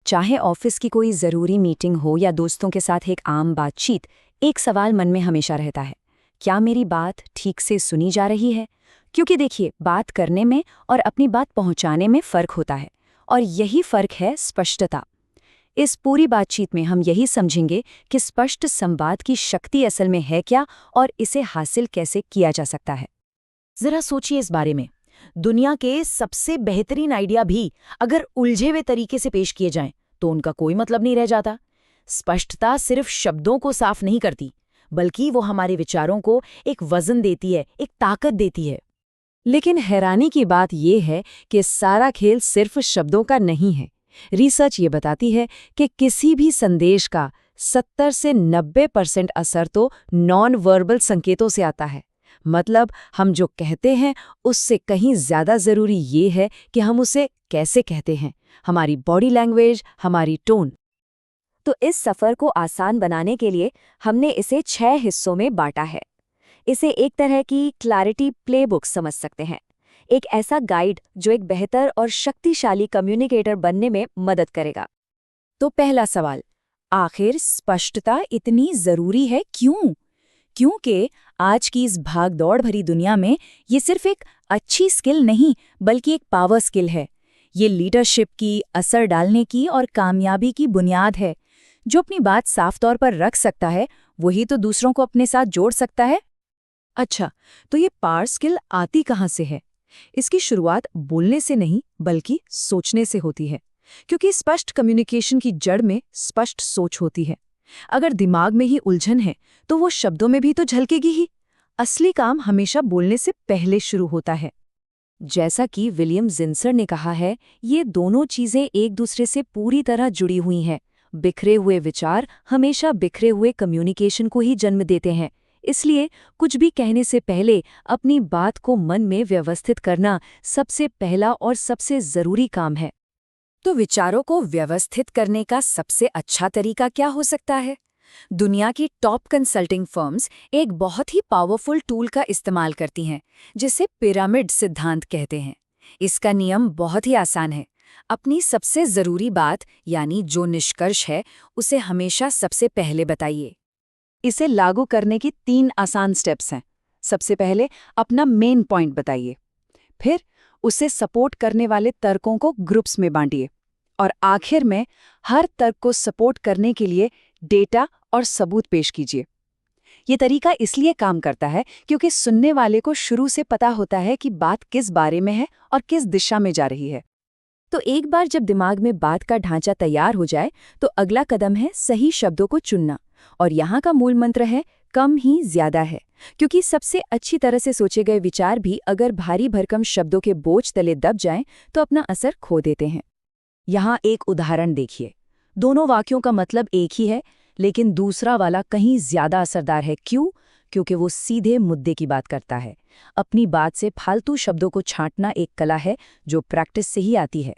चाहे ऑफिस की कोई ज़रूरी मीटिंग हो या दोस्तों के साथ एक आम बातचीत, एक सवाल मन में हमेशा रहता है, क्या मेरी बात ठीक से सुनी जा रही है? क्योंकि देखिए, बात करने में और अपनी बात पहुंचाने में फ़र्क होता है, और यही फ़र्क है स्पष्टता। इस पूरी बातचीत में हम यही समझेंगे कि स्पष्ट संवाद की शक्ति असल में है क्या और इसे हासिल कैसे किया जा सकता है। जरा सोचिए इस बारे में। दुनिया के सबसे बेहतरीन आइडिया भी अगर उलझे हुए तरीके से पेश किए जाएं, तो उनका कोई मतलब नहीं रह जाता। स्पष्टता सिर्फ शब्दों को साफ नहीं करती, बल्कि वो हमारे विचारों को एक वजन देती है, एक ताकत देती है। लेकिन हैरानी की बात यह है कि सारा खेल सिर्फ शब्दों का नहीं है। रिसर्च ये बताती है कि किसी भी संदेश का 70 से 90% असर तो नॉन वर्बल संकेतों से आता है। मतलब हम जो कहते हैं उससे कहीं ज्यादा जरूरी ये है कि हम उसे कैसे कहते हैं, हमारी बॉडी लैंग्वेज, हमारी टोन। तो इस सफर को आसान बनाने के लिए हमने इसे 6 हिस्सों में बांटा है। इसे एक तरह की क्लैरिटी प्लेबुक समझ सकते हैं, एक ऐसा गाइड जो एक बेहतर और शक्तिशाली कम्युनिकेटर बनने में मदद करेगा। तो पहला सवाल, आखिर स्पष्टता इतनी जरूरी है क्यों? क्योंकि आज की इस भागदौड़ भरी दुनिया में ये सिर्फ एक अच्छी स्किल नहीं, बल्कि एक पावर स्किल है। ये लीडरशिप की, असर डालने की और कामयाबी की बुनियाद है। जो अपनी बात साफ तौर पर रख सकता है, वही तो दूसरों को अपने साथ जोड़ सकता है। अच्छा, तो ये पावर स्किल आती कहाँ से है? इसकी शुरुआत बोलने से नहीं, बल्कि सोचने से होती है। क्योंकि स्पष्ट कम्युनिकेशन की जड़ में स्पष्ट सोच होती है। अगर दिमाग में ही उलझन है, तो वो शब्दों में भी तो झलकेगी ही। असली काम हमेशा बोलने से पहले शुरू होता है। जैसा कि विलियम जिंसर ने कहा है, ये दोनों चीजें एक दूसरे से पूरी तरह जुड़ी हुई हैं। बिखरे हुए विचार हमेशा बिखरे हुए कम्युनिकेशन को ही जन्म देते हैं। इसलिए कुछ भी कहने से पहले अपनी बात को मन में व्यवस्थित करना सबसे पहला और सबसे जरूरी काम है। तो विचारों को व्यवस्थित करने का सबसे अच्छा तरीका क्या हो सकता है? दुनिया की टॉप कंसल्टिंग फर्म्स एक बहुत ही पावरफुल टूल का इस्तेमाल करती हैं, जिसे पिरामिड सिद्धांत कहते हैं। इसका नियम बहुत ही आसान है। अपनी सबसे जरूरी बात, यानी जो निष्कर्ष है, उसे हमेशा सबसे पहले बताइए। इसे लागू करने की 3 आसान स्टेप्स हैं। सबसे पहले अपना मेन पॉइंट बताइए। फिर उसे सपोर्ट करने वाले तर्कों को ग्रुप्स में बांटिए। और आखिर में हर तर्क को सपोर्ट करने के लिए डेटा और सबूत पेश कीजिए। ये तरीका इसलिए काम करता है क्योंकि सुनने वाले को शुरू से पता होता है कि बात किस बारे में है और किस दिशा में जा रही है। तो एक बार जब दिमाग में बात का ढांचा तैयार हो जाए, तो अगला कदम है सही शब्दों को चुनना। और यहाँ का मूल मंत्र है, कम ही ज्यादा है। क्योंकि सबसे अच्छी तरह से सोचे गए विचार भी अगर भारी भरकम शब्दों के बोझ तले दब जाएं, तो अपना असर खो देते हैं। यहाँ एक उदाहरण देखिए। दोनों वाक्यों का मतलब एक ही है, लेकिन दूसरा वाला कहीं ज्यादा असरदार है। क्यों? क्योंकि वो सीधे मुद्दे की बात करता है। अपनी बात से फालतू शब्दों को छांटना एक कला है जो प्रैक्टिस से ही आती है।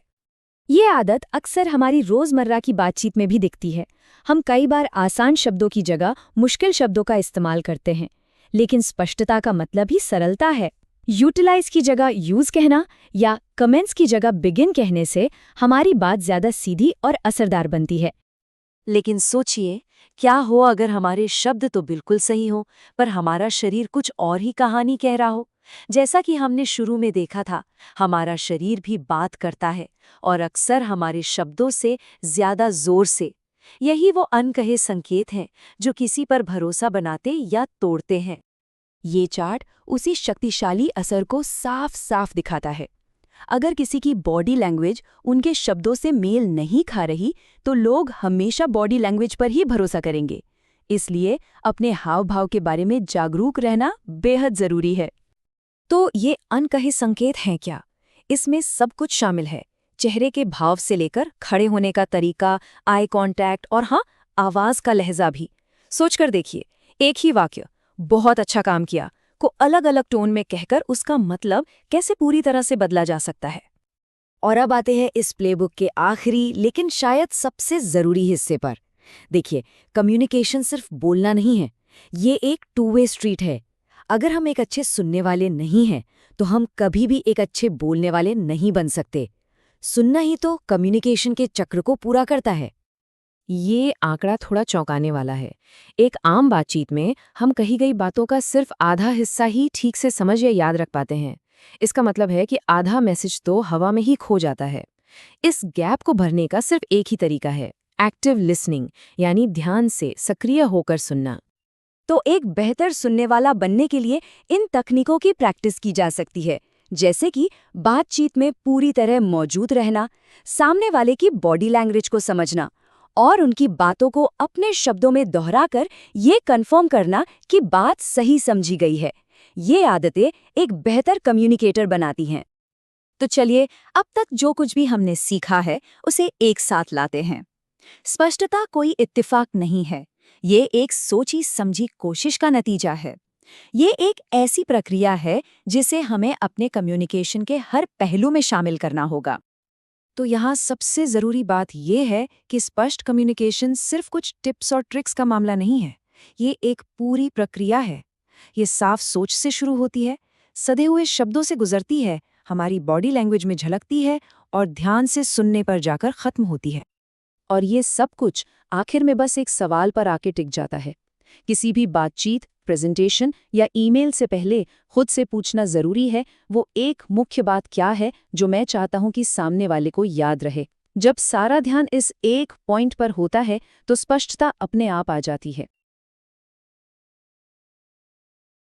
ये आदत अक्सर हमारी रोजमर्रा की बातचीत में भी दिखती है। हम कई बार आसान शब्दों की जगह मुश्किल शब्दों का इस्तेमाल करते हैं, लेकिन स्पष्टता का मतलब ही सरलता है। यूटिलाइज की जगह यूज कहना या कमेंट्स की जगह बिगिन कहने से हमारी बात ज्यादा सीधी और असरदार बनती है। लेकिन सोचिए, क्या हो अगर हमारे शब्द तो बिल्कुल सही हो, पर हमारा शरीर कुछ और ही कहानी कह रहा हो? जैसा कि हमने शुरू में देखा था, हमारा शरीर भी बात करता है, और अक्सर हमारे शब्दों से ज्यादा जोर से। यही वो अनकहे संकेत हैं जो किसी पर भरोसा बनाते या तोड़ते हैं। ये चार्ट उसी शक्तिशाली असर को साफ साफ दिखाता है। अगर किसी की बॉडी लैंग्वेज उनके शब्दों से मेल नहीं खा रही, तो लोग हमेशा बॉडी लैंग्वेज पर ही भरोसा करेंगे। इसलिए अपने हाव भाव के बारे में जागरूक रहना बेहद जरूरी है। तो ये अनकहे संकेत हैं क्या? इसमें सब कुछ शामिल है। चेहरे के भाव से लेकर खड़े होने का तरीका, आई कांटेक्ट और हाँ, आवाज का लहजा भी। सोचकर देखिए, एक ही वाक्य बहुत अच्छा काम किया को अलग अलग टोन में कहकर उसका मतलब कैसे पूरी तरह से बदला जा सकता है। और अब आते हैं इस प्लेबुक के आखिरी लेकिन शायद सबसे जरूरी हिस्से पर। देखिए, कम्युनिकेशन सिर्फ बोलना नहीं है, ये एक 2 वे स्ट्रीट है। अगर हम एक अच्छे सुनने वाले नहीं हैं, तो हम कभी भी एक अच्छे बोलने वाले नहीं बन सकते। सुनना ही तो कम्युनिकेशन के चक्र को पूरा करता है। ये आंकड़ा थोड़ा चौंकाने वाला है। एक आम बातचीत में हम कही गई बातों का सिर्फ आधा हिस्सा ही ठीक से समझ या याद रख पाते हैं। इसका मतलब है कि आधा मैसेज तो हवा में ही खो जाता है। इस गैप को भरने का सिर्फ एक ही तरीका है, एक्टिव लिसनिंग, यानी ध्यान से सक्रिय होकर सुनना। तो एक बेहतर सुनने वाला बनने के लिए इन तकनीकों की प्रैक्टिस की जा सकती है, जैसे कि बातचीत में पूरी तरह मौजूद रहना, सामने वाले की बॉडी लैंग्वेज को समझना और उनकी बातों को अपने शब्दों में दोहराकर ये कंफर्म करना कि बात सही समझी गई है। ये आदतें एक बेहतर कम्युनिकेटर बनाती हैं। तो चलिए, अब तक जो कुछ भी हमने सीखा है उसे एक साथ लाते हैं। स्पष्टता कोई इत्तेफाक नहीं है, ये एक सोची समझी कोशिश का नतीजा है। ये एक ऐसी प्रक्रिया है जिसे हमें अपने कम्युनिकेशन के हर पहलू में शामिल करना होगा। तो यहाँ सबसे ज़रूरी बात यह है कि स्पष्ट कम्युनिकेशन सिर्फ कुछ टिप्स और ट्रिक्स का मामला नहीं है। ये एक पूरी प्रक्रिया है। ये साफ सोच से शुरू होती है, सधे हुए शब्दों से गुजरती है, हमारी बॉडी लैंग्वेज में झलकती है और ध्यान से सुनने पर जाकर खत्म होती है। और ये सब कुछ आखिर में बस एक सवाल पर आके टिक जाता है। किसी भी बातचीत, प्रेजेंटेशन या ईमेल से पहले खुद से पूछना जरूरी है, वो एक मुख्य बात क्या है जो मैं चाहता हूं कि सामने वाले को याद रहे। जब सारा ध्यान इस एक पॉइंट पर होता है तो स्पष्टता अपने आप आ जाती है।